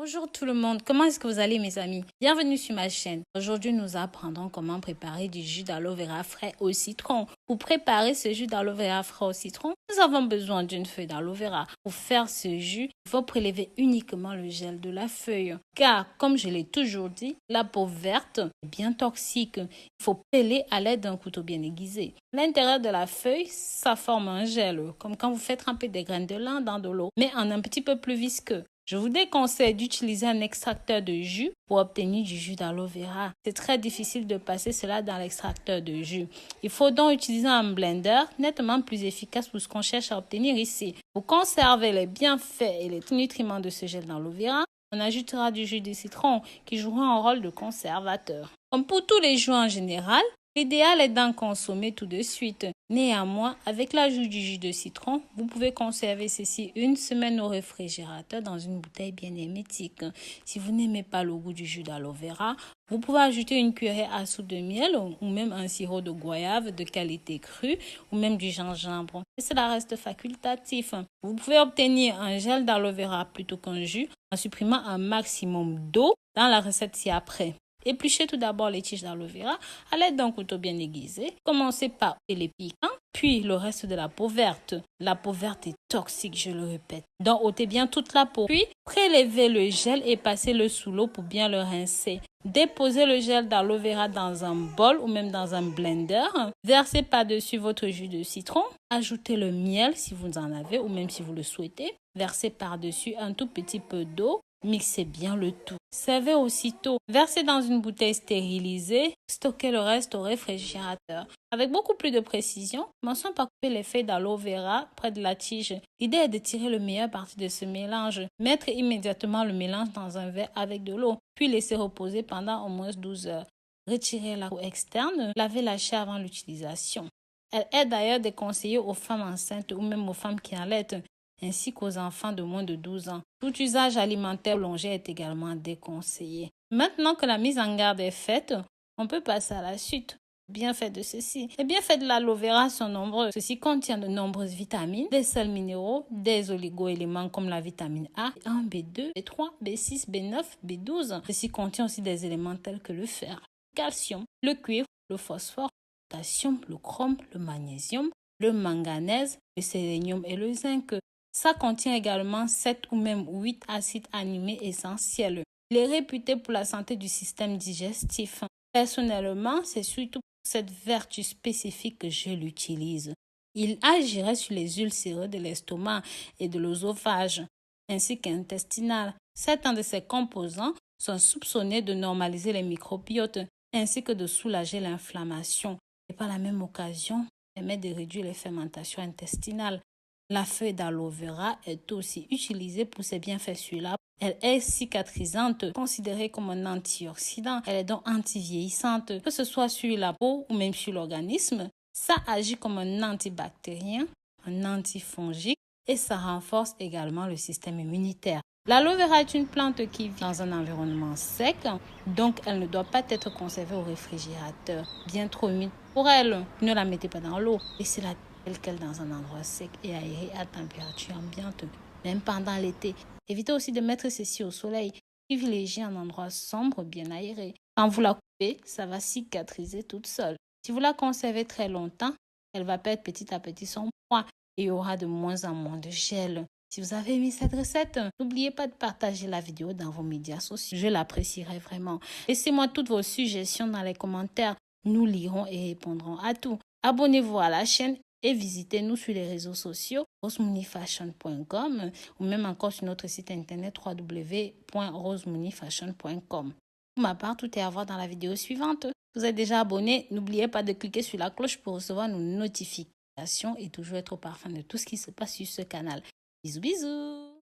Bonjour tout le monde, comment est-ce que vous allez mes amis? Bienvenue sur ma chaîne. Aujourd'hui, nous apprendrons comment préparer du jus d'aloe vera frais au citron. Pour préparer ce jus d'aloe vera frais au citron, nous avons besoin d'une feuille d'aloe vera. Pour faire ce jus, il faut prélever uniquement le gel de la feuille. Car, comme je l'ai toujours dit, la peau verte est bien toxique. Il faut peler à l'aide d'un couteau bien aiguisé. L'intérieur de la feuille, ça forme un gel, comme quand vous faites tremper des graines de lin dans de l'eau, mais en un petit peu plus visqueux. Je vous déconseille d'utiliser un extracteur de jus pour obtenir du jus d'aloe vera. C'est très difficile de passer cela dans l'extracteur de jus. Il faut donc utiliser un blender nettement plus efficace pour ce qu'on cherche à obtenir ici. Pour conserver les bienfaits et les nutriments de ce gel d'aloe vera, on ajoutera du jus de citron qui jouera un rôle de conservateur. Comme pour tous les jus en général, l'idéal est d'en consommer tout de suite. Néanmoins, avec l'ajout du jus de citron, vous pouvez conserver ceci une semaine au réfrigérateur dans une bouteille bien hermétique. Si vous n'aimez pas le goût du jus d'aloe vera, vous pouvez ajouter une cuillerée à soupe de miel ou même un sirop de goyave de qualité crue ou même du gingembre. Et cela reste facultatif. Vous pouvez obtenir un gel d'aloe vera plutôt qu'un jus en supprimant un maximum d'eau dans la recette ci-après. Épluchez tout d'abord les tiges d'aloe vera à l'aide d'un couteau bien aiguisé. Commencez par les piquants, puis le reste de la peau verte. La peau verte est toxique, je le répète. Donc ôtez bien toute la peau. Puis prélevez le gel et passez-le sous l'eau pour bien le rincer. Déposez le gel d'aloe vera dans un bol ou même dans un blender. Versez par-dessus votre jus de citron. Ajoutez le miel si vous en avez ou même si vous le souhaitez. Versez par-dessus un tout petit peu d'eau. Mixez bien le tout. Servez aussitôt. Versez dans une bouteille stérilisée. Stockez le reste au réfrigérateur. Avec beaucoup plus de précision, commençons par couper les feuilles d'aloe vera près de la tige. L'idée est de tirer le meilleur parti de ce mélange. Mettre immédiatement le mélange dans un verre avec de l'eau, puis laisser reposer pendant au moins 12 heures. Retirez la peau externe. Lavez la chair avant l'utilisation. Elle est d'ailleurs déconseillée aux femmes enceintes ou même aux femmes qui allaitent, ainsi qu'aux enfants de moins de 12 ans. Tout usage alimentaire prolongé est également déconseillé. Maintenant que la mise en garde est faite, on peut passer à la suite. Bienfaits de ceci. Les bienfaits de l'aloe vera sont nombreux. Ceci contient de nombreuses vitamines, des sels minéraux, des oligo-éléments comme la vitamine A, B1, B2, B3, B6, B9, B12. Ceci contient aussi des éléments tels que le fer, le calcium, le cuivre, le phosphore, le potassium, le chrome, le magnésium, le manganèse, le sélénium et le zinc. Ça contient également 7 ou même 8 acides aminés essentiels. Il est réputé pour la santé du système digestif. Personnellement, c'est surtout pour cette vertu spécifique que je l'utilise. Il agirait sur les ulcères de l'estomac et de l'œsophage, ainsi qu'intestinal. Certains de ces composants sont soupçonnés de normaliser les microbiotes, ainsi que de soulager l'inflammation. Et par la même occasion, permet de réduire les fermentations intestinales. La feuille d'aloe vera est aussi utilisée pour ses bienfaits sur la peau. Elle est cicatrisante, considérée comme un antioxydant. Elle est donc anti-vieillissante, que ce soit sur la peau ou même sur l'organisme. Ça agit comme un antibactérien, un antifongique et ça renforce également le système immunitaire. L'aloe vera est une plante qui vit dans un environnement sec, donc elle ne doit pas être conservée au réfrigérateur, bien trop humide pour elle. Ne la mettez pas dans l'eau, laissez-la telle qu'elle dans un endroit sec et aéré à température ambiante, même pendant l'été. Évitez aussi de mettre ceci au soleil. Privilégiez un endroit sombre, bien aéré. Quand vous la coupez, ça va cicatriser toute seule. Si vous la conservez très longtemps, elle va perdre petit à petit son poids et il y aura de moins en moins de gel. Si vous avez aimé cette recette, n'oubliez pas de partager la vidéo dans vos médias sociaux. Je l'apprécierai vraiment. Laissez-moi toutes vos suggestions dans les commentaires. Nous lirons et répondrons à tout. Abonnez-vous à la chaîne et visitez-nous sur les réseaux sociaux rosemoneyfashion.com ou même encore sur notre site internet www.rosemoneyfashion.com. Pour ma part, tout est à voir dans la vidéo suivante. Si vous êtes déjà abonné, n'oubliez pas de cliquer sur la cloche pour recevoir nos notifications et toujours être au parfum de tout ce qui se passe sur ce canal. Bisous bisous!